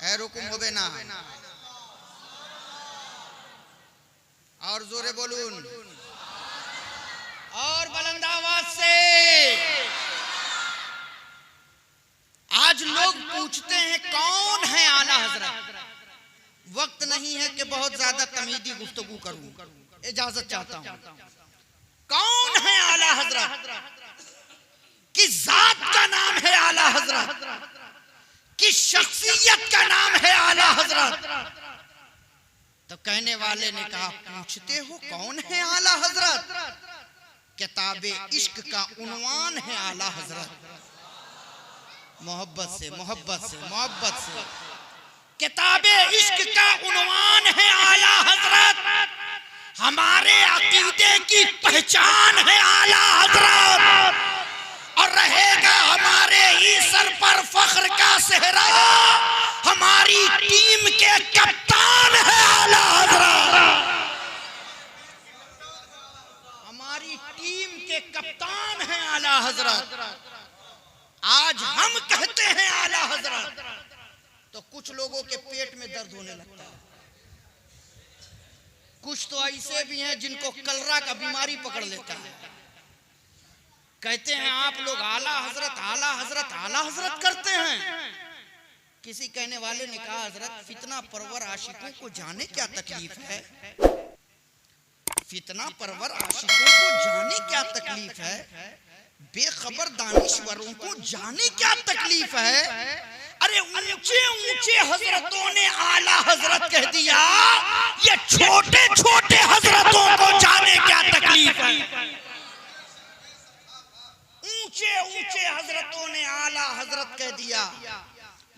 खैरुकुम हो ना और जोरे बोलून और बुलंद आवाज से। आज लोग पूछते हैं कौन है आला हजरत। वक्त नहीं है कि बहुत ज्यादा तमीदी गुफ्तगू करूं, इजाजत चाहता हूं। कौन है आला हजरत? किस जात का नाम है आला हजरत? किस शख्सियत का नाम है आला हजरत? तो कहने वाले ने कहा पूछते हो कौन है आला हजरत? किताबे इश्क का उन्वान है आला हजरत। मोहब्बत से मोहब्बत से मोहब्बत से किताबे इश्क का उन्वान है आला हजरत। हमारे अकीदे की पहचान है आला हजरत और रहेगा हमारे ही सर पर फख्र का सेहरा। हमारी टीम के कप्तान है आला हजरत। हमारी टीम के कप्तान है आला हजरत। आज हम कहते हैं आला हजरत तो कुछ लोगों के पेट में दर्द होने लगता है। कुछ तो ऐसे भी हैं जिनको कलरा का बीमारी पकड़ लेता है। कहते हैं आप लोग आला हजरत आला हजरत आला हजरत करते हैं। किसी कहने वाले ने कहा हजरत फितना परवर आशिकों को जाने क्या तकलीफ है। फितना परवर आशिकों को जाने क्या तकलीफ है। बेखबर दानिश्वरों को जाने क्या तकलीफ है। अरे ऊंचे ऊंचे हजरतों ने आला हजरत कह दिया, ये छोटे छोटे हजरतों को जाने क्या तकलीफ है। ऊंचे ऊंचे हजरतों ने आला हजरत कह दिया,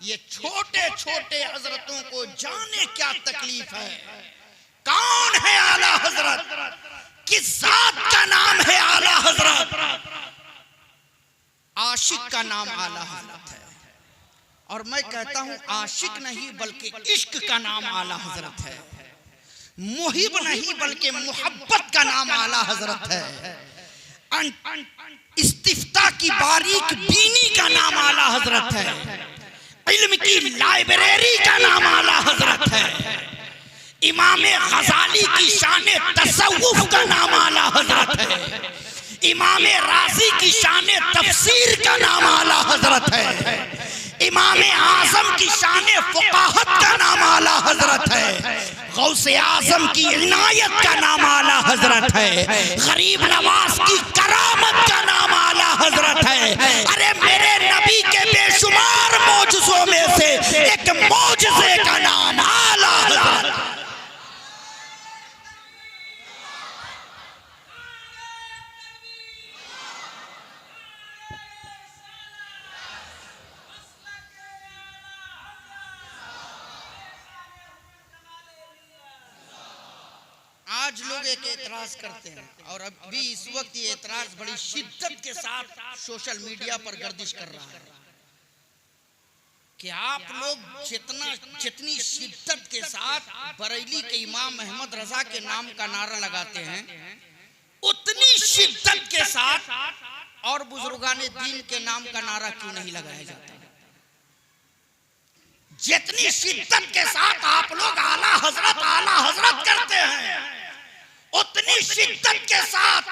ये छोटे छोटे हजरतों को जाने क्या तकलीफ है। कौन है आला हजरत? किस जात का नाम है आला हजरत? आशिक का नाम आला हजरत है और मैं कहता हूं आशिक नहीं बल्कि इश्क का नाम आला हजरत है। मुहिब नहीं बल्कि मोहब्बत का नाम आला हजरत है। इस्तिफ्ता की बारीक बीनी का नाम आला हजरत है। इल्म की लाइब्रेरी का नाम आला हजरत है। इमाम गजाली की शान तसव्वुफ का नाम आला हजरत है। इमाम राजी की शान तफसीर का नाम आला हजरत है। इमाम आजम की शान फुकाहत का नाम आला हजरत है। गौसे आजम की इनायत का नाम आला हजरत है। गरीब नवाज की करामत का नाम आला हजरत है। अरे मेरे नबी के बेशुमार मौजज़ों में से एक मौजज़े का नाम आला हजरत। आज लोग एक एतराज करते हैं और अभी इस वक्त ये एतराज बड़ी शिद्दत के साथ सोशल मीडिया पर गर्दिश कर रहा है कि आप लोग जितनी शिद्दत के साथ बरेली के इमाम अहमद रजा के नाम का नारा लगाते हैं उतनी शिद्दत के साथ और बुजुर्गाने दीन के नाम का नारा क्यों नहीं लगाया जाता। जितनी शिद्दत के साथ आप लोग आला हजरत करते हैं उतनी शिद्दत के साथ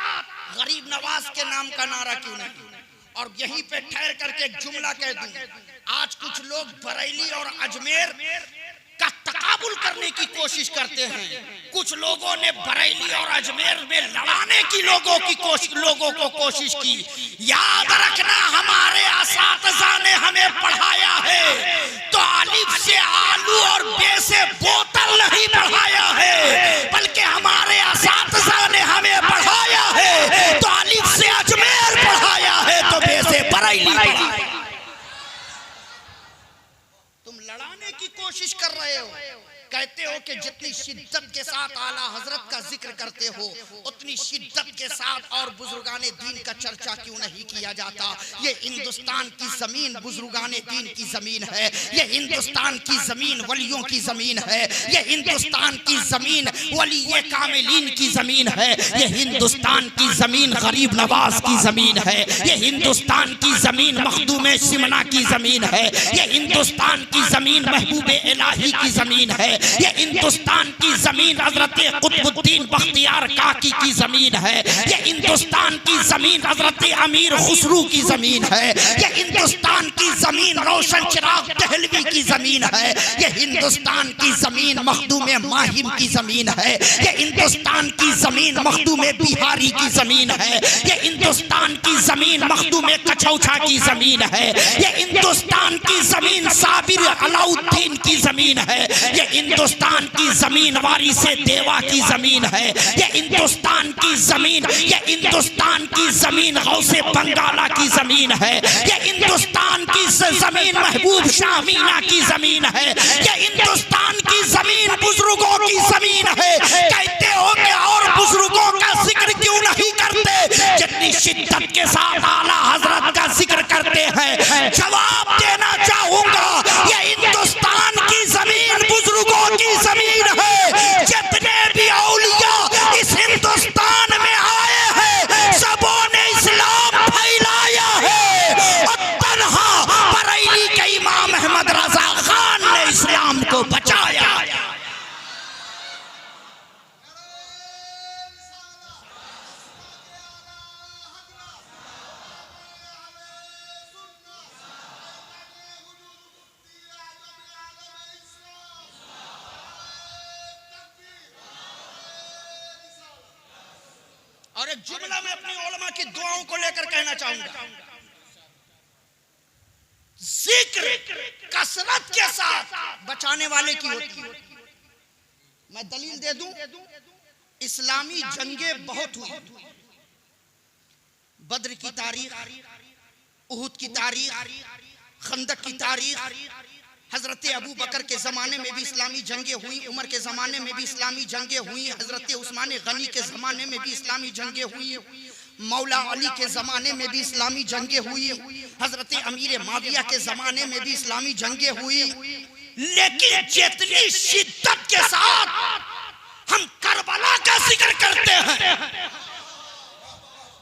गरीब नवाज के नाम का नारा क्यों नहीं। और यहीं पे ठहर करके एक जुमला कह दूं, आज कुछ लोग बरेली और अजमेर का तकाबुल करने की कोशिश करते हैं। कुछ लोगों ने बरेली और अजमेर में लड़ाने की लोगों को कोशिश की। याद रखना हमारे असातिज़ा ने हमें पढ़ाया है तो अलिफ से आलू और बे से बोतल नहीं पढ़ाया है बल्कि हमारे असातिज़ा ने हमें पढ़ाया है तो अलिफ से अजमेर पढ़ाया है तो बे से बरेली पढ़ाया। तुम लड़ाने की कोशिश कर रहे हो कहते हो कि जितनी शिद्दत के साथ आला हजरत का जिक्र करते हो उतनी शिद्दत के साथ और बुजुर्गाने दीन का चर्चा क्यों नहीं किया जाता। ये हिंदुस्तान की जमीन बुजुर्गाने दीन की जमीन है, ये हिंदुस्तान की जमीन वलियों की जमीन है, ये हिंदुस्तान की जमीन वली कामिलीन की जमीन है, ये हिंदुस्तान की जमीन गरीब नवाज की जमीन है, ये हिंदुस्तान की जमीन मखदूम सिमना की जमीन है, ये हिंदुस्तान की जमीन महबूब इलाही की जमीन है, ये हिंदुस्तान की जमीन हजरत कुतुबुद्दीन बख्तियार काकी की जमीन है, ये हिंदुस्तान की जमीन हजरत अमीर खुसरू की जमीन है, ये हिंदुस्तान की जमीन रोशन चिराग दहलवी की जमीन है, ये हिंदुस्तान की जमीन मखदूम माहिम की जमीन है, ये हिंदुस्तान की जमीन मखदूम बिहारी की जमीन है, ये हिंदुस्तान की जमीन मखदूम कछौछा की जमीन है, ये हिंदुस्तान की जमीन साबिर अलाउद्दीन की जमीन है, ये हिंदुस्तान की जमीन वारिसे देवा की जमीन है, ये हिंदुस्तान की जमीन, ये हिंदुस्तान की जमीन गौसे बंगाला की जमीन है, ये हिंदुस्तान की जमीन महबूब शाह मीना की जमीन है, ये हिंदुस्तान की जमीन बुजुर्गों की जमीन है। कहते हो कि और बुजुर्गों का जिक्र क्यों नहीं करते जितनी शिद्दत के साथ आला हजरत का जिक्र करते हैं। जवाब देना चाहूंगा, ये हिंदुस्तान की जमीन बुजुर्गों की जमीन है। जितने भी औलिया इस हिंदुस्तान में आए हैं सबों ने इस्लाम फैलाया है और तन्हा बरेली के इमाम अहमद रजा खान ने इस्लाम को बचाया। और एक जुमला में अपनी उलमा की दुआओं को लेकर कहना चाहूंगा, जिक्र कसरत के साथ बचाने वाले की होती है। मैं दलील दे दूं, इस्लामी जंगें बहुत हुई। बद्र की तारीख, उहुद की तारीख, खंदक की तारीख, हजरत अबू बकर के ज़माने में भी इस्लामी जंगें हुई, उमर के ज़माने में भी इस्लामी जंगें हुई, हजरत उस्मान गनी के ज़माने में भी इस्लामी जंगें हुई, मौला अली के ज़माने में भी इस्लामी जंगें हुई, हजरत अमीर माविया के ज़माने में भी इस्लामी जंगें हुई। लेकिन जितनी शिद्दत के साथ हम करबला का जिक्र करते हैं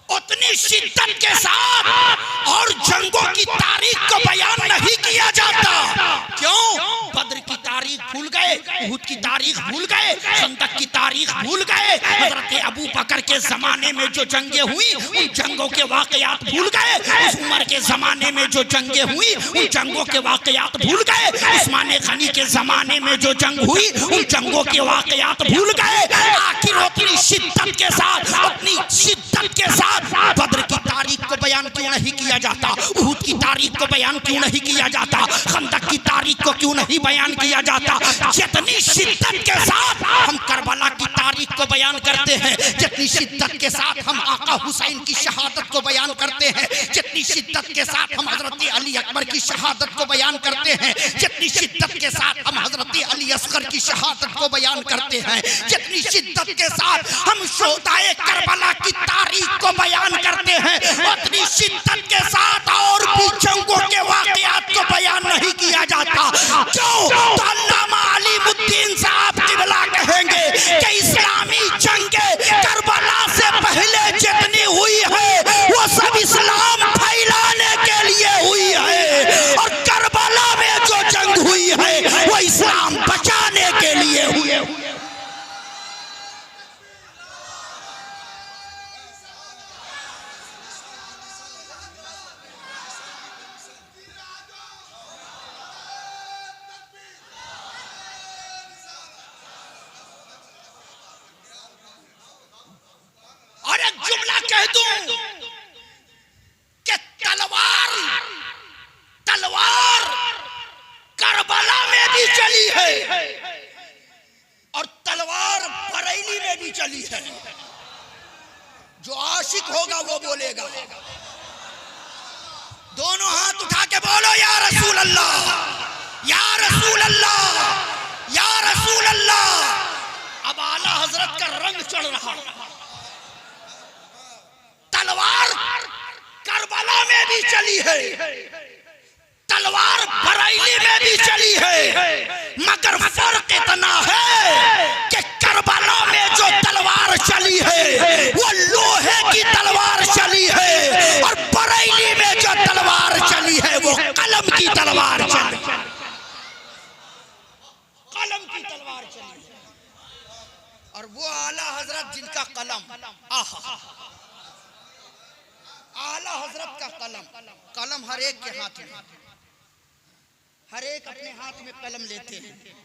उतनी शिद्दत के साथ और जंगों की तारीख को बयान नहीं किया जाता। क्यों? बद्र की तारीख भूल गए, उहुद की तारीख भूल गए, खंदक की तारीख भूल गए, हजरत अबू बकर के जमाने में जो जंगें हुई उन जंगों के वाकयात भूल गए, उस उमर के जमाने में जो जंगें हुई उन जंगों के वाकयात भूल गए, उस्मान गनी के जमाने में जो जंग हुई उन जंगों के वाकयात भूल गए। आखिर उतनी शिद्दत के साथ, उतनी शिद्दत के साथ बद्र की तारीख को बयान क्यों नहीं किया जाता, उहुद की तारीख को बयान क्यों नहीं किया जाता, खंदक की तारीख को क्यों नहीं बयान किया जाता। जितनी शिद्दत के साथ हम करबला की तारीख को बयान करते हैं, जितनी शिद्दत के साथ हम आका हुसैन की शहादत को बयान करते हैं, जितनी शिद्दत के साथ हम हजरत अली अकबर की शहादत को बयान करते हैं, जितनी शिद्दत के साथ हम हजरत अली असगर की शहादत को बयान करते हैं, जितनी शिद्दत के साथ हम शोहदाए करबला की तारीख को बयान करते हैं, उतनी शिद्दत के साथ और भी जंगों के वाकयात को बयान नहीं किया जाता। क्यों? तो अल्लामा अलीमुद्दीन साहब किबला कहेंगे कि इस्लामी जंगें करबला से पहले जितनी हुई है वो सब इस्लाम फैलाने के लिए हुई है और करबला में जो जंग हुई है वो इस्लाम बचाने के लिए हुई है। और एक जुमला कह दूं कि तलवार करबला में भी चली है और तलवार बरेली में भी चली है। जो आशिक होगा वो बोलेगा। दोनों हाथ उठा के बोलो या रसूल अल्लाह, या रसूल अल्लाह, या रसूल बरेली में भी चली है, मगर फर्क इतना है कि करबला में जो तलवार चली है वो लोहे की तलवार चली है, और बरेली में जो तलवार चली है वो कलम की तलवार चली है। कलम की तलवार चली है, और वो आला हजरत जिनका कलम, आहा, आला हजरत का कलम हर एक के हाथ में, हर एक अपने हाथ में कलम लेते हैं।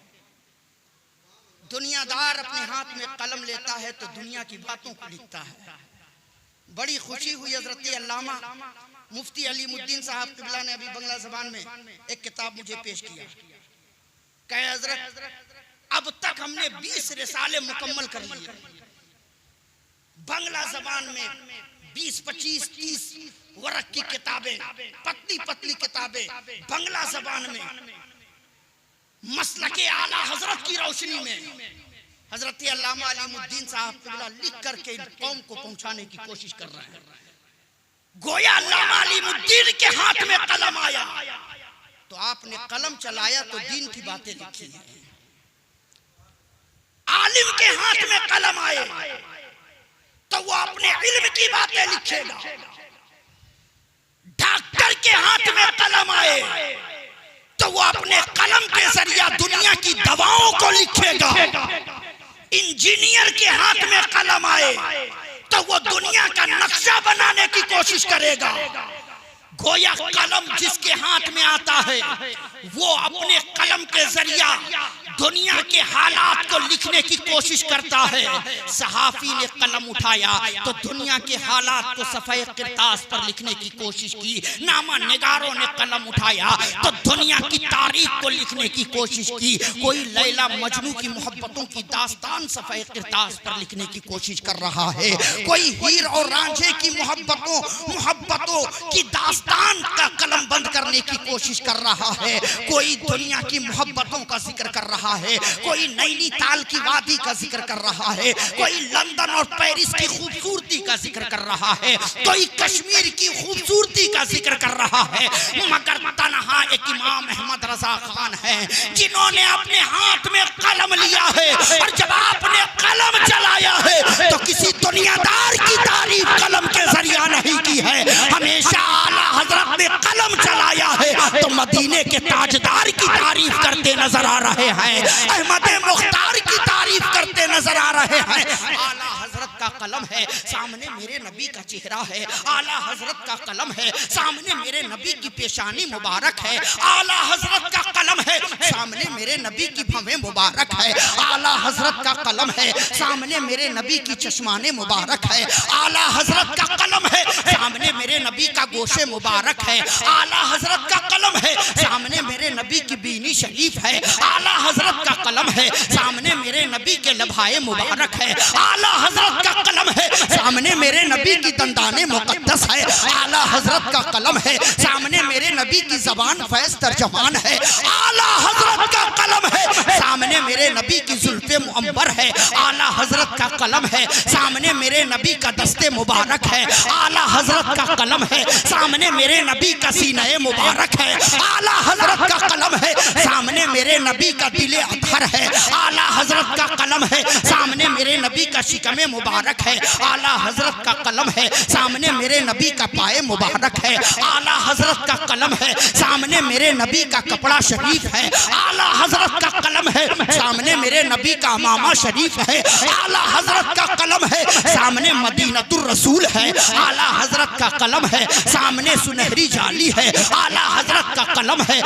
दुनियादार अपने हाथ में कलम लेता है तो दुनिया की बातों को लिखता है। बड़ी खुशी हुई, हजरत अल्लामा मुफ्ती अलीमुद्दीन साहब किबला ने अभी बंगला ज़बान में एक किताब मुझे पेश किया। कहे हजरत अब तक हमने 20 रिसाले मुकम्मल कर लिए, बंगला ज़बान में 20, 25, 30 वर्क की किताबें, पतली पतली किताबें बंगला ज़बान में मसलके आला हजरत की रोशनी में हजरत अल्लामा अलीमुद्दीन साहब किबला लिख करके कौम को पहुंचाने की कोशिश कर रहे हैं। गोया अल्लामा अलीमुद्दीन के हाथ में कलम आया तो आपने कलम चलाया तो दीन की बातें लिखी हैं। आलिम के हाथ में कलम आए तो वो अपने इल्म की बातें लिखेगा। डॉक्टर के हाथ में कलम आए तो वो अपने कलम के जरिए दुनिया की दवाओं को लिखेगा। इंजीनियर के हाथ में कलम आए तो वो दुनिया का नक्शा बनाने की कोशिश करेगा। गोया कलम जिसके हाथ में आता है वो अपने कलम के जरिया दुनिया के हालात को लिखने की कोशिश करता है। सहाफी ने कलम उठाया तो दुनिया के हालात को सफ़े किरतास पर लिखने की कोशिश की। नामा निगारों ने कलम उठाया तो दुनिया की तारीख को लिखने की कोशिश की। कोई लैला मजनू की मोहब्बतों की दास्तान सफ़े किरतास पर लिखने की कोशिश कर रहा है। कोई हीर और रांझे की मोहब्बतों की दास्तान का कलम बंद करने की कोशिश कर रहा है। कोई दुनिया की मोहब्बतों का जिक्र कर रहा है, कोई नैनीताल की वादी का जिक्र कर रहा है, कोई लंदन और पेरिस की खूबसूरती का जिक्र कर रहा है, कोई कश्मीर की खूबसूरती का जिक्र कर रहा है। मगर तन्हा एक इमाम अहमद रजा खान है जिन्होंने अपने हाथ में कलम लिया है, और जब आपने कलम चलाया है तो किसी दुनियादार की तारीफ कलम के जरिया नहीं की है। हमेशा आला हजरत ने कलम चलाया है तो मदीने के ताजदार की तारीफ करते नजर आ रहे हैं, अहमद मुख्तार की तारीफ करते नजर आ रहे हैं। आला हजरत का कलम है, सामने मेरे नबी का चेहरा है। आला हजरत का कलम है, सामने मेरे नबी की पेशानी मुबारक है। आला हजरत का कलम है, सामने मेरे नबी की भवें मुबारक है। आला हजरत का कलम है, सामने मेरे नबी की चश्माने मुबारक है। आला हजरत का कलम है, सामने मेरे नबी का गोशे मुबारक है। आला हजरत का कलम है, सामने मेरे नबी की बीनी शरीफ है। आला हजरत का कलम है, सामने मेरे नबी के लभाए मुबारक है। आला हजरत का कलम है, सामने मेरे नबी की दंदाने मुकद्दस है। आला हजरत का कलम है, सामने मेरे नबी की जबान फैज तर्जमान है। आला हजरत का कलम है, सामने मेरे नबी की जुल्फे मुअम्बर है। आला हजरत का कलम है, सामने मेरे नबी का दस्ते मुबारक है। आला हजरत का कलम है, सामने मेरे नबी का सीने मुबारक है। आला हजरत का कलम है, सामने मेरे नबी का दिले अथर है। आला हजरत का कलम है, सामने मेरे नबी का शिकमे मुबारक है। आला हजरत का कलम है, सामने मेरे नबी का पाए मुबारक है। आला हजरत का कलम है, सामने मेरे नबी का कपड़ा शरीफ है। आला हजरत का कलम है, सामने मेरे नबी का अमामा शरीफ है। आला हजरत का कलम है, सामने मदीनतुर रसूल है। आला हजरत का कलम है, सामने सुनहरी जाली है। आला हजरत का कलम है,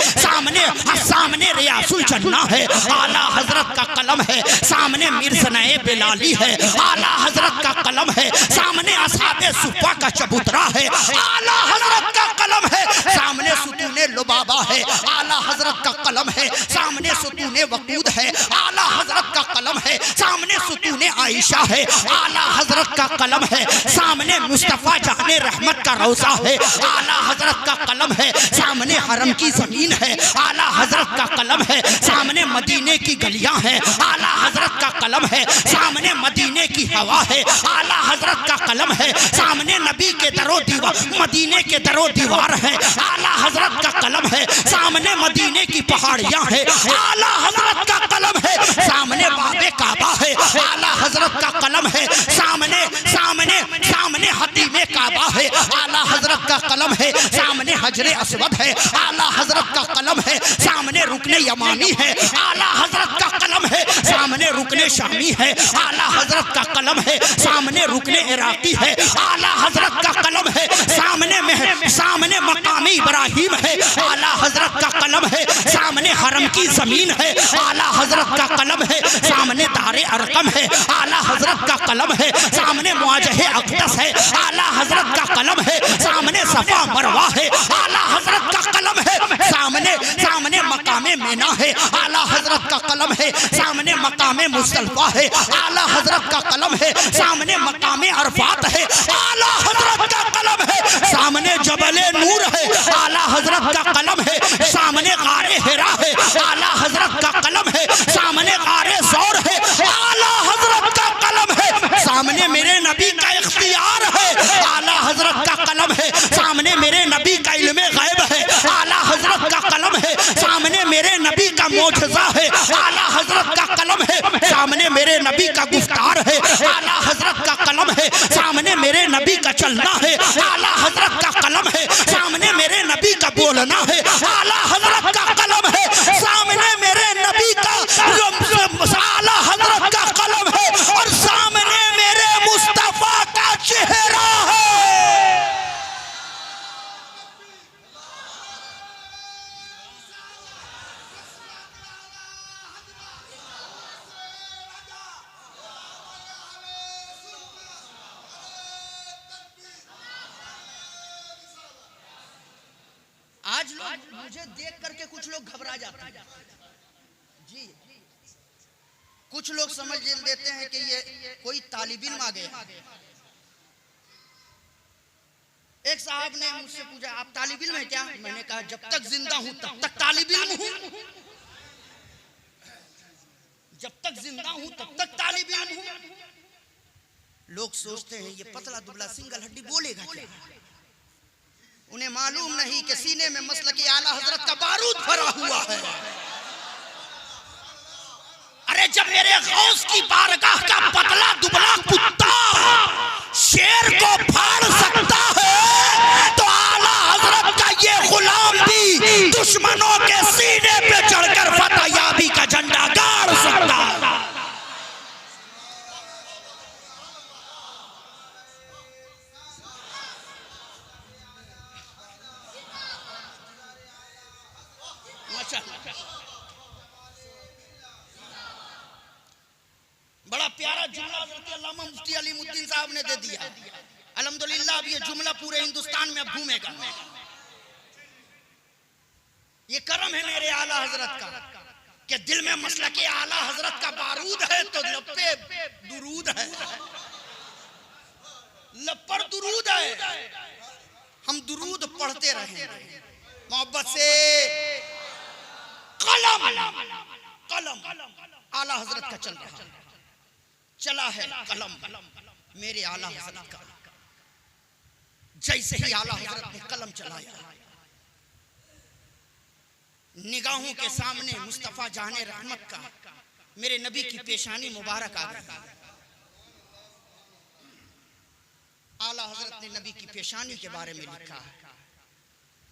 सामने रियासुल जन्ना है। आला हजरत का कलम है, सामने मिर्ज़नाए बिलाली है। आला हजरत का कलम है, सामने असहाबे सुफ़ा का चबूतरा है। आला हजरत का कलम है, सामने सुतूने लुबाबा है। आला हजरत का कलम है, सामने सुतूने वकूद है। आला हजरत का कलम है, सामने सुतूने आयशा है। आला हजरत का कलम है, सामने मुस्तफ़ा जाने रहमत का रोज़ा है। आला हजरत का कलम है, सामने हरम की ज़मीन है। आला हजरत का कलम है, सामने मदीने की गलियां हैं, आला हजरत का कलम है, सामने मदीने की हवा है, आला हजरत का कलम है, सामने नबी के दरो दीवार, मदीने के दरो दीवार है, आला हजरत का कलम है, सामने मदीने की पहाड़ियां है, आला हजरत का कलम है, सामने बाबे काबा है, आला हजरत का कलम है, सामने सामने सामने हतीमे काबा है, आला हजरत का कलम है, सामने हजरे अस्वद है, आला हजरत का कलम है, सामने रुकने यमानी है, आला हजरत का कलम है, सामने रुकने शामी है, आला हजरत का कलम है, सामने रुकने इराकी है, आला हजरत का कलम है, सामने मकामी इब्राहिम है, आला हजरत का कलम है, सामने हरम की जमीन है, आला हजरत का कलम है, सामने दारे अरकम है, आला हजरत का कलम है, सामने मुआजहे अक़दस है, आला हजरत का कलम है, सामने सफा मरवा है, आला हजरत का कलम है, सामने सामने मकामे मीना है, आला हजरत का कलम है, सामने मकामे मुस्तल्फा है, आला हजरत का कलम है, सामने मकामे अरफात है, आला हजरत का कलम है, सामने जबले नूर है, आला हजरत का कलम है, सामने गारे हिरा है, आला हजरत का कलम है, सामने गारे ज़ौर है, आला हजरत का कलम है, सामने मेरे नबी का इख्तियार है, आला हजरत का कलम है, सामने मेरे नबी का इल्मे गैब है, आला हजरत का कलम है, सामने मेरे नबी का मौजज़ा है, आला हजरत का कलम है, सामने मेरे नबी का गुफ्तार है, आला हजरत का कलम है, सामने मेरे नबी का चलना है, आला हजरत का कलम है, सामने मेरे नबी का बोलना है, आला हजरत का कलम है, सामने मेरे नबी का आला हजरत का कलम है, और सामने मेरे मुस्तफा का चेहरा है। आज लोग मुझे देख करके कुछ लोग घबरा जाते हैं जी, कुछ लोग समझ लेते हैं कि ये कोई तालिब इल्म आ गया। एक साहब ने मुझसे पूछा, आप तालिब इल्म है क्या? मैंने कहा जब तक जिंदा हूं तब तक तालिब इल्म हूं, जब तक जिंदा हूं तब तक तालिब इल्म हूं। लोग सोचते हैं ये पतला दुबला सिंगल हड्डी बोलेगा क्या, उन्हें मालूम नहीं कि सीने में मसलक आला हजरत का बारूद भरा हुआ है। अरे जब मेरे गौस की बारगाह का पतला दुबला कुत्ता शेर को फाड़ सकता है, तो आला हजरत का ये गुलाम भी दुश्मनों के सीने पे चढ़कर फतहयाबी का झंडा गाड़ सकता है। बड़ा प्यारा जुमला अल्लामा मुफ्ती अलीमुद्दीन साहब ने दे दिया। अल्हम्दुलिल्लाह अब ये जुमला पूरे हिंदुस्तान में अब घूमेगा। ये करम है मेरे आला हजरत का कि दिल में मसलक आला हजरत का बारूद है तो लब पे दुरूद है, लब पर दुरूद है। हम दुरूद पढ़ते रहे मोहब्बत से। कलम कलम आला हजरत का चल रहा, चला है कलम मेरे आला हजरत का। जैसे ही आला हजरत ने कलम चलाया, निगाहों के सामने मुस्तफा जाने रहमत का मेरे नबी की पेशानी मुबारक आ गई। आला हजरत ने नबी की पेशानी के बारे में लिखा,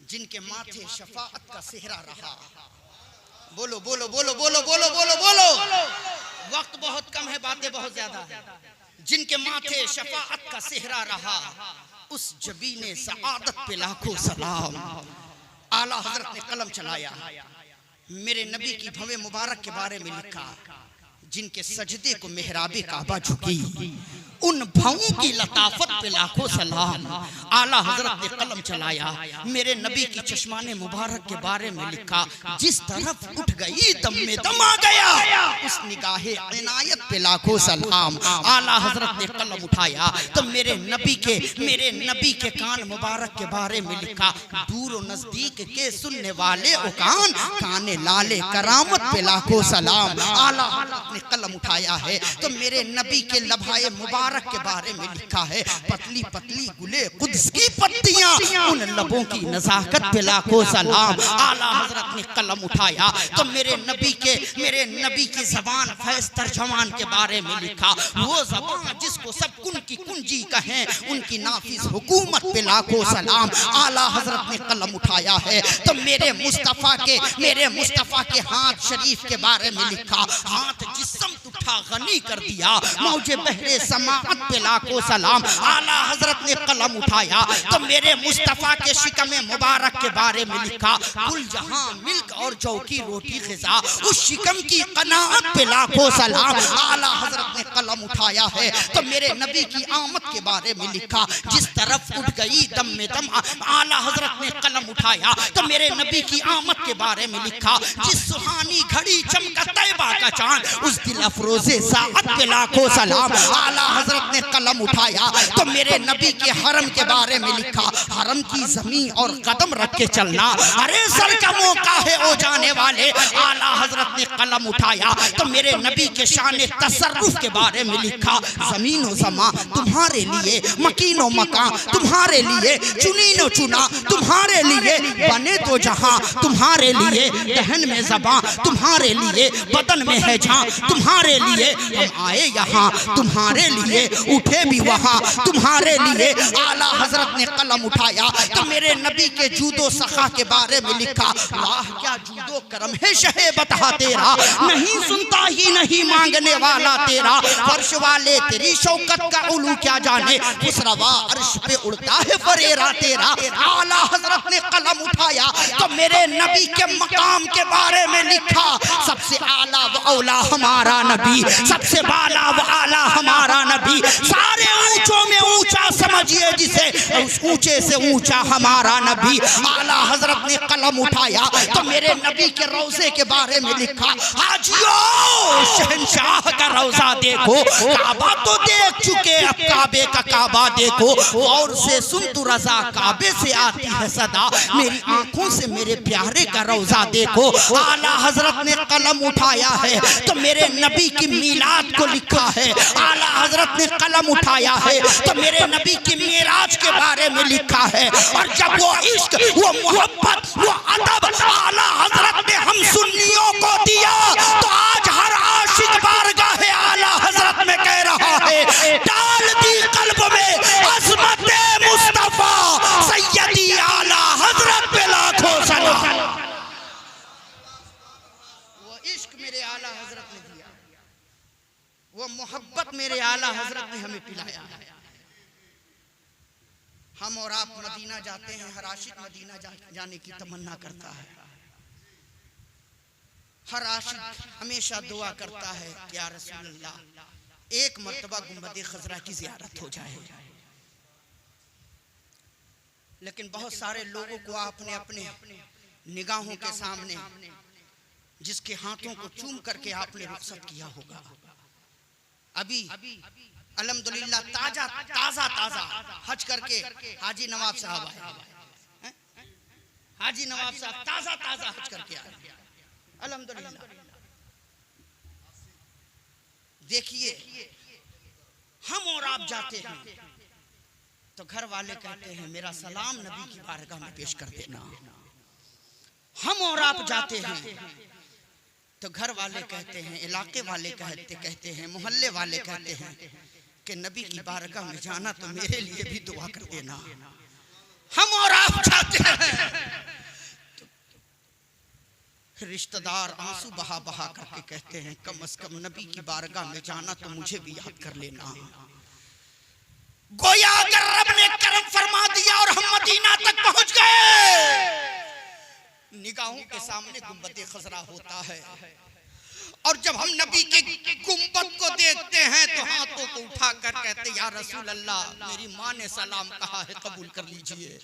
जिनके माथे शफाअत का सेहरा रहा। बोलो बोलो बोलो बोलो बोलो बोलो बोलो, वक्त बहुत कम है, बातें बहुत ज्यादा है। जिनके माथे शफाअत का सेहरा रहा, उस जबीने सआदत पे लाखों सलाम। आला हजरत ने कलम चलाया, मेरे नबी की भवे मुबारक के बारे में लिखा, जिनके सजदे को मेहराबे काबा झुकी, उन भावों की लताफत पे लाखों सलाम। आला हजरत ने कलम चलाया, मेरे नबी की चश्माने मुबारक के बारे में लिखा, जिस तरफ उठ गई दम में दम आ गया, उस निगाहे इनायत पे लाखों सलाम। आला हजरत ने कलम उठाया तो मेरे नबी के कान मुबारक के बारे में लिखा, दूर और नजदीक के सुनने वाले ओ कान, काने लाले करामत पे लाखों सलाम। आला हजरत ने कलम उठाया है तो मेरे नबी के लभाए मुबारक के बारे में लिखा है, पतली पतली गुले कुद्स की पत्तियां, उन लबों की नजाकत पे लाखों सलाम। आला हजरत ने कलम उठाया तो मेरे नबी की जबान फैज तर्जमान के बारे में लिखा, वो जबान जिसको सब कुन की कुंजी कहें, उनकी नाफिज हुकूमत पे लाखों सलाम। आला हजरत ने कलम उठाया है तो मेरे मुस्तफा के हाथ शरीफ के बारे में लिखा, हाथ जिस्म उठा गनी कर दिया, मौजे बहरे समाअत पे लाखों सलाम। आला हजरत ने कलम उठाया तो मेरे मुस्तफा के शिकम मुबारक के बारे में लिखा, कुल जहां मिल्क और जौ की रोटी ग़िज़ा, उस शिकम की कनाअत पे लाखों सलाम। आला हजरत ने कलम उठाया है तो मेरे नबी की आमद के बारे में लिखा, जिस तरफ उठ गई दम में दम। आला हजरत ने कलम उठाया तो मेरे नबी की आमद के बारे में लिखा, जिस सुहानी घड़ी चमका तैबा का चांद, उस दिल अफरोज़े साअत पे लाखों सलाम। आला हजरत ने कलम उठाया तो मेरे नबी के हरम के बारे में लिखा, हरम की जमीन और कदम रख के चलना, अरे सर का मौका है ओ जाने वाले। आला हजरत ने कलम उठाया तो मेरे नबी के शान तसर्रुफ के बारे में लिखा, जमीन व समा तुम्हारे लिए, मकीन व मकान तुम्हारे लिए, चुनी नो चुना तुम्हारे लिए, बने तो जहां तुम्हारे लिए, दहन में ज़बां तुम्हारे लिए, बदन में है झां तुम्हारे लिए, हम आए यहाँ तुम्हारे लिए, उठे भी वहाँ तुम्हारे लिए। आला हजरत ने कलम उठाया तो मेरे नबी के जूदो सखा के बारे में लिखा, वाह क्या जूदो करम है शहे बता तेरा, नहीं सुनता ही नहीं मांगने वाला तेरा, फर्श वाले तेरी शौकत का उलू क्या जाने, उस रवा अर्श पे उड़ता है फरेरा तेरा। आला हजरत ने कलम उठाया तो मेरे नबी के मकाम के बारे में लिखा, सबसे आला व औला हमारा नबी, सबसे बाला व आला हमारा नबी, सारे ऊंचों में ऊंचा समझिए जिसे, उस ऊंचे से ऊंचा हमारा नबी। आला हजरत ने कलम उठाया तो मेरे नबी के रोज़े के बारे में लिखा, हाजियो शहंशाह का रोज़ा देखो, काबा तो देख चुके अब काबे का काबा देखो, और से सुन तू रजा काबे से आती है सदा, मेरी आंखों से मेरे प्यारे का रोज़ा देखो। आला हजरत ने कलम उठाया है तो मेरे नबी की मीलाद को लिखा है। आला हजरत ने कलम उठाया है तो मेरे नबी की मेराज के बारे में लिखा है, और जब वो इश्क, वो मोहब्बत, वो अदब आला हजरत ने हम सुन्नियों को दिया, तो आज हर आशिक बारगाह आला हजरत में कह रहा है, डाल दी कल्ब में अज़मत मुस्तफा सैयदी आला हजरत पे लाखों सलाम। वो इश्क मेरे आला हजरत ने दिया, वो मोहब्बत मेरे आला हजरत ने हमें पिलाया है। हम और आप मदीना जाते हैं, हर आशिक मदीना जाने की तमन्ना करता है, हर आशिक हमेशा दुआ करता है कि या रसूल अल्लाह एक मर्तबा गुंबद खजरा की जियारत हो जाए। लेकिन बहुत सारे लोगों को आपने अपने निगाहों के सामने जिसके हाथों को चूम करके आपने रुखसत किया होगा, अभी अल्हम्दुलिल्लाह ताजा हज करके हाजी नवाब साहब आए, हाजी नवाब साहब ताजा हज करके आए, अल्हम्दुलिल्लाह। देखिए हम और आप जाते हैं तो घर वाले कहते हैं मेरा सलाम नबी की बारगाह में पेश कर देना। हम और आप जाते हैं तो घर वाले कहते हैं, इलाके वाले कहते हैं, मोहल्ले वाले कहते हैं कि नबी की बारगाह में जाना तो मेरे लिए भी दुआ कर देना। हम और आप जाते हैं तो रिश्तेदार आंसू बहा करके कहते हैं कम से कम नबी की बारगाह में जाना तो मुझे भी याद कर लेना। गोया अगर रब ने करम फरमा दिया और हम मदीना तक पहुंच गए, निगाहों के सामने गुंबद खजरा होता है और जब हम नबी के गुंबद को देखते हैं तो हाथों को उठाकर कहते या रसूल अल्लाह, मेरी माँ ने सलाम कहा है कबूल कर लीजिए,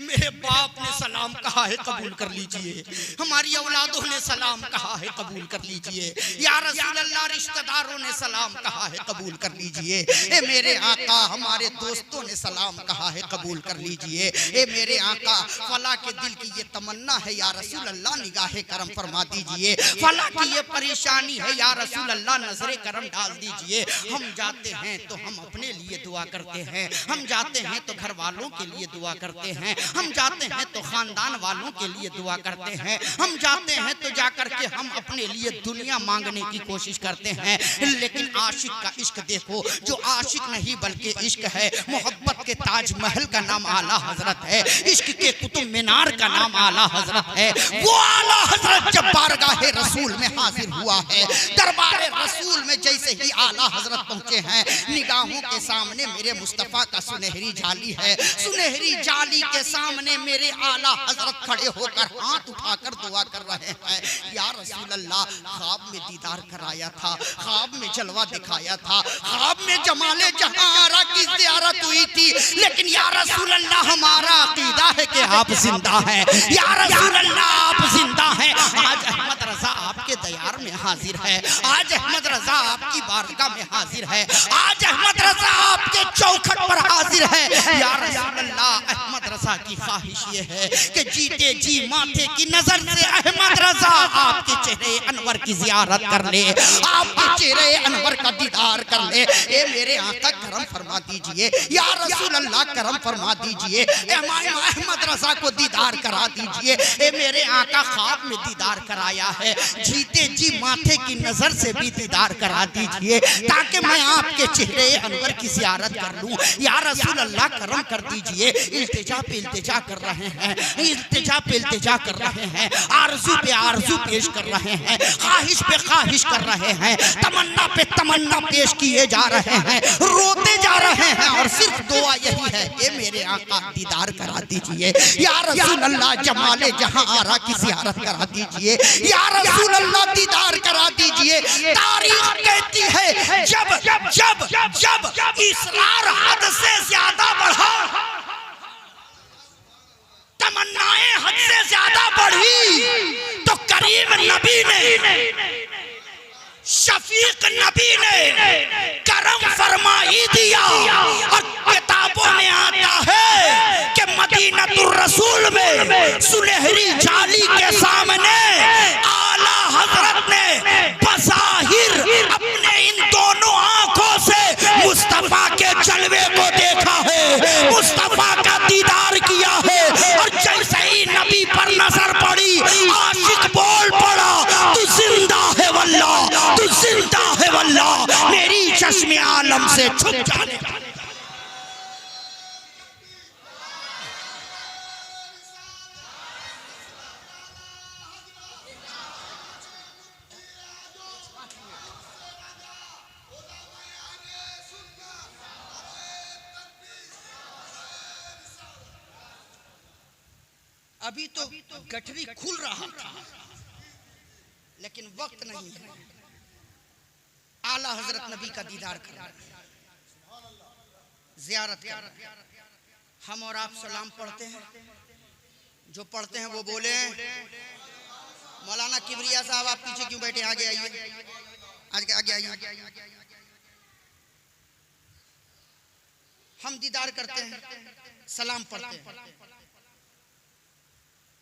मेरे बाप ने सलाम कहा है कबूल कर लीजिए, हमारी औलादों ने सलाम कहा है कबूल कर लीजिए, या रसूल अल्लाह रिश्तेदारों ने सलाम कहा है कबूल कर लीजिए, ए मेरे आका हमारे दोस्तों ने सलाम कहा है कबूल कर लीजिए, ए मेरे आका फला के दिल की ये तमन्ना है या रसूल अल्लाह निगाहे करम फरमा दीजिए, फला की ये परेशानी है या रसूल अल्लाह नजरे करम डाल दीजिए। हम जाते हैं तो हम अपने लिए दुआ करते हैं, हम जाते हैं तो घर वालों के लिए दुआ करते हैं, हम जाते हैं तो खानदान वालों के लिए दुआ करते हैं, हम जाते हैं तो जाकर के हम अपने लिए दुनिया मांगने की कोशिश करते हैं। लेकिन आशिक का इश्क देखो, जो आशिक नहीं बल्कि इश्क है। मोहब्बत के ताजमहल का नाम आला हजरत है, इश्क के कुतुब मीनार का नाम आला हजरत है। वो आला हजरत जब बारगाहे रसूल में हाजिर हुआ है, दरबारे रसूल में जैसे ही आला हजरत पहुंचे हैं, निगाहों के सामने मेरे मुस्तफा का सुनहरी जाली है, सुनहरी जाली के सामने मेरे आला हजरत खड़े होकर हाथ उठाकर दुआ कर रहे हैं। या रसूल अल्लाह, ख्वाब में दीदार कराया था, ख्वाब में जलवा दिखाया था, ख्वाब में जमाले जहारा की ज़ियारत हुई थी, लेकिन या रसूल अल्लाह हमारा अकीदा है कि आप जिंदा हैं। या रसूल अल्लाह आप जिंदा हैं। आज अहमद रजा आपके दयार में हाजिर है, आज अहमद रजा आपकी बारगाह में हाजिर है, आज अहमद रजा आपके चौखट पर हाजिर है। या रसूल अल्लाह, अहमद रजा की ख्वाहिश ये है कि जीते जी माथे की नजर से अहमद रजा आपके चेहरे अनवर की जियारत कर ले, आपके चेहरे अनवर का दीदार कर ले। ए मेरे आका करम फरमा दीजिए, या रसूल अल्लाह करम फरमा दीजिए, अहमद रजा को दीदार करा दीजिए। ए मेरे आका ख्वाब में दीदार कराया है, जीते जी माथे की नजर से भी दीदार करा दीजिए, ताकि मैं आपके चेहरे अनवर की ज़ियारत कर लूं। या रसूल अल्लाह करम कर दीजिए। इल्तिजा पे इल्तिजा कर रहे हैं, इल्तिजा पे इल्तिजा कर रहे हैं, आरज़ू पे आरज़ू पेश कर रहे हैं, ख्वाहिश पे ख्वाहिश कर रहे हैं, तमन्ना पे तमन्ना पेश किए जा रहे हैं, रोते जा रहे हैं, और सिर्फ दुआ यही है, ये मेरे आका दीदार करा दीजिए। या रसूल अल्लाह जमाले जहां आरा की ज़ियारत करा दीजिए, या रसूल अल्लाह दीदार करा दीजिए। तारीख कहती है जब जब जब इसरार हद से ज्यादा बढ़ा, तमन्नाएं हद से ज्यादा बढ़ी, तो करीम नबी ने, शफीक नबी ने करम फरमाई दिया। और किताबों में आता है कि मदीनतुर रसूल में सुनहरी जाली के सामने आला हजरत ने बज़ाहिर अपने इन दोनों आंखों से मुस्तफा के जलवे को देखा है, मुस्तफा का दीदार किया है। और जैसे ही नबी पर नजर पड़ी, आशिक बोल पड़ा, तू जिंदा है वल्लाह, तू जिंदा है वल्लाह, मेरी चश्मे आलम से छुप जाने। अभी तो गठरी खुल रहा था, लेकिन वक्त नहीं है। आला हजरत नबी का दीदार कर, ज़ियारत कर। हम और आप सलाम पढ़ते हैं, जो पढ़ते हैं वो बोले। मौलाना किबरिया साहब आप पीछे क्यों बैठे, आगे आइए, आगे आइए। हम दीदार करते हैं, सलाम पढ़ते हैं।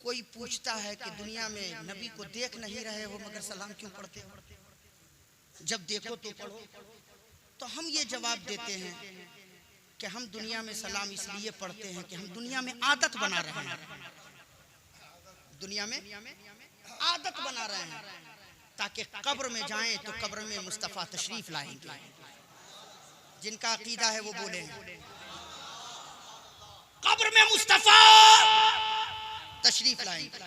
कोई पूछता है कि दुनिया में नबी को देख नहीं रहे हो मगर सलाम क्यों पढ़ते हो? जब देखो तो पढ़ो। तो हम ये जवाब देते हैं कि हम दुनिया में सलाम इसलिए पढ़ते हैं कि हम दुनिया में आदत बना रहे हैं, दुनिया में आदत बना रहे हैं, ताकि कब्र में जाएं तो कब्र में मुस्तफ़ा तशरीफ लाएंगे। जिनका अकीदा है वो बोले, कब्र में मुस्तफ़ा तशरीफ लाएंगे।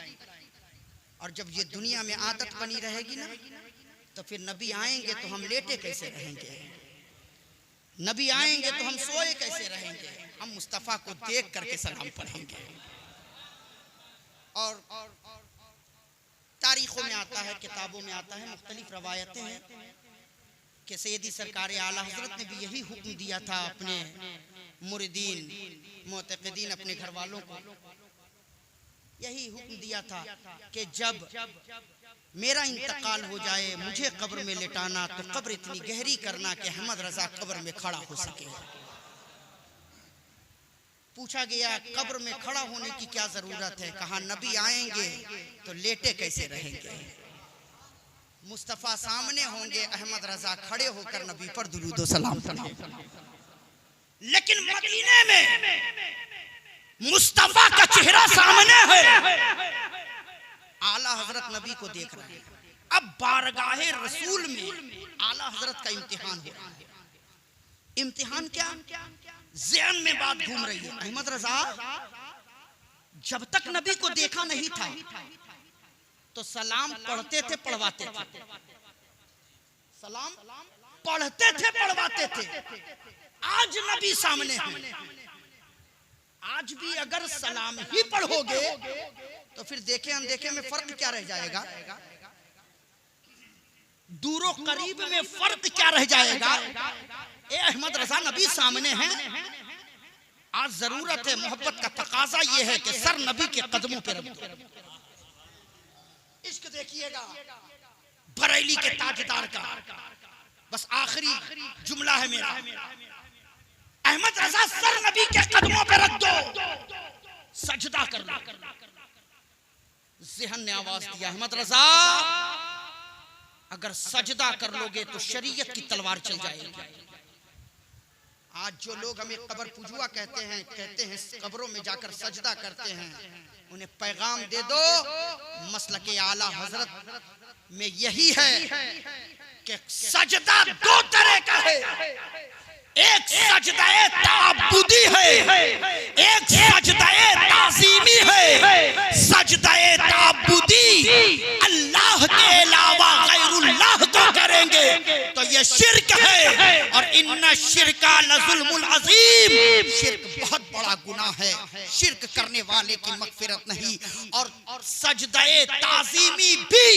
और जब ये दुनिया में आदत बनी रहेगी ना, तो फिर नबी आएंगे तो हम लेटे कैसे रहेंगे, नबी आएंगे तो हम सोए कैसे रहेंगे? हम मुस्तफ़ा को देख करके सलाम पढ़ेंगे। और तारीखों में आता है, किताबों में आता है, मुख्तलिफ रवायतें हैं कि सैयदी सरकार आला हजरत ने भी यही हुक्म दिया था अपने मुरीदीन मुतक़िदीन अपने घर वालों को, यही हुक्म दिया था कि जब मेरा इंतकाल हो जाए मुझे कब्र में लिटाना तो कब्र इतनी गहरी करना कि अहमद रजा कब्र में खड़ा हो सके। पूछा गया कब्र में खड़ा होने की क्या जरूरत है? कहा नबी आएंगे तो लेटे कैसे रहेंगे? मुस्तफा सामने होंगे, अहमद रजा खड़े होकर नबी पर दुरूद व सलाम पढ़ेंगे। लेकिन मदीने में मुस्तफा का चेहरा सामने है, आला हजरत नबी को देख रहे हैं। अब बारगाहे रसूल में आला हजरत का इम्तिहान हो रहा है। इम्तिहान क्या? ज़हन में बात घूम रही है, अहमद रजा जब तक नबी को देखा नहीं था तो सलाम पढ़ते थे, पढ़वाते थे, सलाम पढ़ते थे, पढ़वाते थे। आज नबी सामने हैं, आज भी अगर सलाम ही पढ़ोगे तो फिर देखे अनदेखे में फर्क क्या रह जाएगा? दूरो करीब में फर्क क्या रह जाएगा? ए अहमद रजा नबी सामने हैं, आज जरूरत है, मोहब्बत का तकाजा ये है कि सर नबी के कदमों पे रख दो। इश्क देखिएगा बरेली के ताजदार का। बस आखिरी जुमला है मेरा, अहमद रजा सर नबी के कदमों पे रख दो, सजदा कर लो। ज़हन ने आवाज दिया, अहमद रजा अगर सजदा कर लोगे तो शरीयत की तलवार चल जाएगी। आज जो लोग हमें कब्र पुजुआ कहते हैं कब्रों में जाकर सजदा करते हैं, उन्हें पैगाम दे दो मसलके आला हजरत में यही है कि सजदा दो तरह का है, एक सजदाए ताबुदी है, एक सजदाए ताज़ीमी है। सजदाए ताबुदी अल्लाह के अलावा गैरुल्लाह को करेंगे तो ये शिर्क है, और इन्ना शिरका लजुल्मुल अज़ीम, शिर्क बहुत बड़ा गुनाह है, शिर्क करने वाले की मग़फ़िरत नहीं। और सजदाए ताज़ीमी भी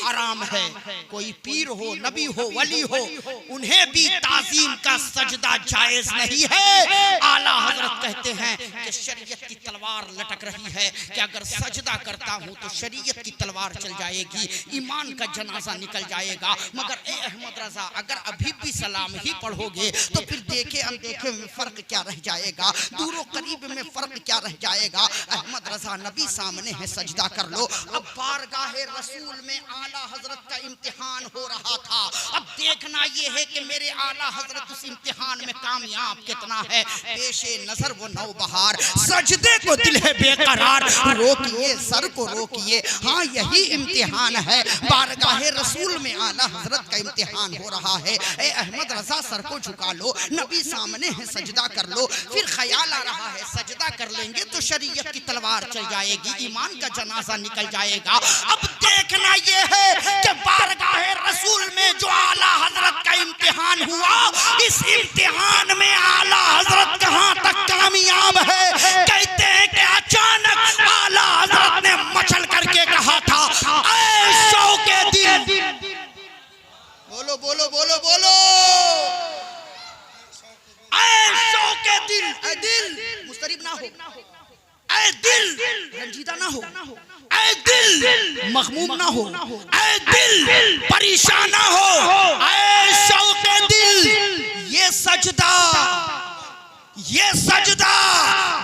हराम है। कोई पीर हो, नबी हो, वली हो, उन्हें भी ताज़ीम का सजदा जायज नहीं है। आला हजरत कहते हैं कि शरीयत की तलवार लटक रही है कि अगर सजदा करता हूं तो शरीयत की तलवार चल जाएगी, ईमान का जनाजा निकल जाएगा। मगर ए अहमद रजा अगर अभी भी सलाम ही पढ़ोगे तो फिर देखे अनदेखे में फर्क क्या रह जाएगा? दूरो करीब में फर्क क्या रह जाएगा? अहमद रजा नबी सामने है, सजदा कर लो। अब बारगाहे रसूल में आला हजरत का इम्तिहान हो रहा था। अब देखना यह है कि मेरे आला हजरत उस इम्तिहान में कामयाब कितना है। पेशे नजर वो नौबहार, सजदे को दिल है बेकरार, रोकिए सर को रोकिए, हाँ यही इम्तिहान है। बारगाहे रसूल में आला हजरत का इम्तिहान हो रहा है। ए अहमद रजा सर को झुका लो, नबी सामने है, सजदा कर लो। फिर ख्याल आ रहा है सजदा कर लेंगे तो शरीयत की तलवार चल जाएगी, ईमान का जनाजा निकल जाएगा। अब देखना यह है कि बारगाहे रसूल में जो आला हजरत का इम्तिहान हुआ, इस इम्तिहान में आला हजरत कहां तक कामयाब है? कहते हैं कि अचानक आला हजरत ने मचल करके कहा था, ऐ शौके दिल, बोलो बोलो बोलो बोलो, ऐ शौके दिल, ऐ दिल मुस्तरिब ना हो, ऐ दिल रंजीदा ना हो, ऐ दिल मखमूम ना हो, ऐ दिल परेशान ना हो, ऐ शौके दिल ये सजदा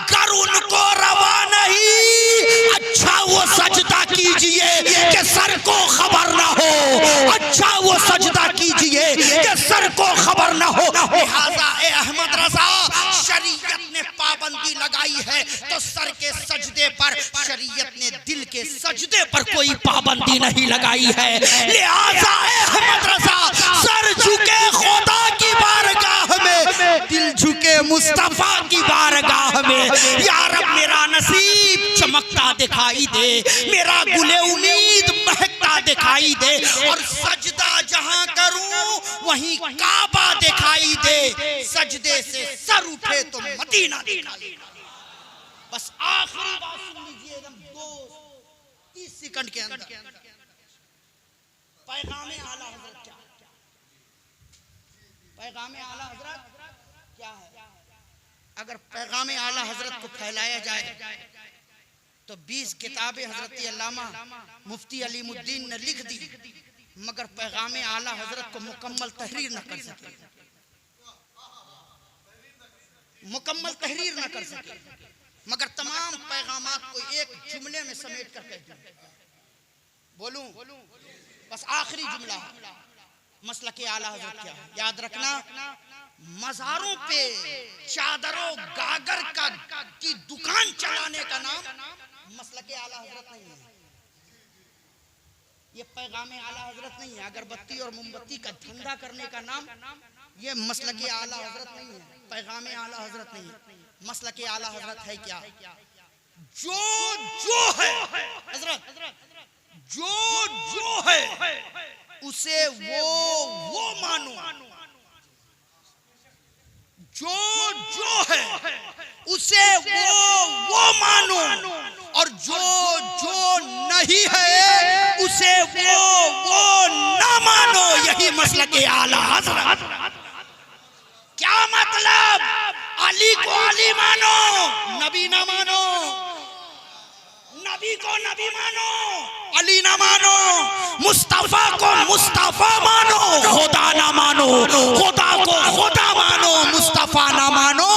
कर उनको रवा नहीं। अच्छा वो सजदा कीजिए कि सर को खबर ना हो, अच्छा वो सजदा कीजिए कि सर को खबर ना हो। लिहाजा ए अहमद रजा शरीयत ने पाबंदी लगाई है तो सर के सजदे पर, शरीयत ने दिल के सजदे पर कोई पाबंदी नहीं लगाई है। लिहाजा ए अहमद रजा सर झुके खुदा की बारगाह में, दिल झुके मुस्तफा की बारगाह में। या रब मेरा नसीब चमकता दिखाई दे, मेरा गुले उम्मीद महकता दिखाई दे, और सजदा जहां करूं वहीं काबा दिखाई दे। सजदे से सर उठे तो मदीना दिखाई दे। बस आखिरी बात सुन लीजिए, एकदम 2-30 सेकंड के अंदर पैगाम आला हजरत क्या? पैगाम आला हजरत क्या है? अगर पैगाम आला हजरत को फैलाया जाए तो 20 किताबें हजरत अल्लामा मुफ्ती अलीमुद्दीन ने लिख दी, मगर पैगाम आला हजरत को मुकम्मल तहरीर न कर सके, मुकम्मल तहरीर न कर सके, मगर तमाम पैगामात को एक जुमले में समेट कर कह दूं। बोलूं? बस आखिरी जुमला, मसलक आला हजरत क्या है? याद रखना, मज़ारों पे चादरों गागर की दुकान चलाने का नाम मसलक आला हजरत नहीं है, ये पैगाम आला हजरत नहीं है। अगरबत्ती और मोमबत्ती का धंधा करने का नाम ये मसलक आला हजरत नहीं है, पैगाम आला हजरत नहीं है। मसलक आला हजरत है क्या? जो है हजरत, जो है उसे वो मानो, जो है उसे वो मानो, और जो नहीं है उसे वो ना मानो। यही मसलक आला हजरत। क्या मतलब? अली को अली मानो, नबी ना मानो, नबी को नबी मानो, अली ना मानो, मुस्तफा को मुस्तफा मानो, खुदा ना मानो, खुदा को खुदा मानो, मुस्तफा ना मानो,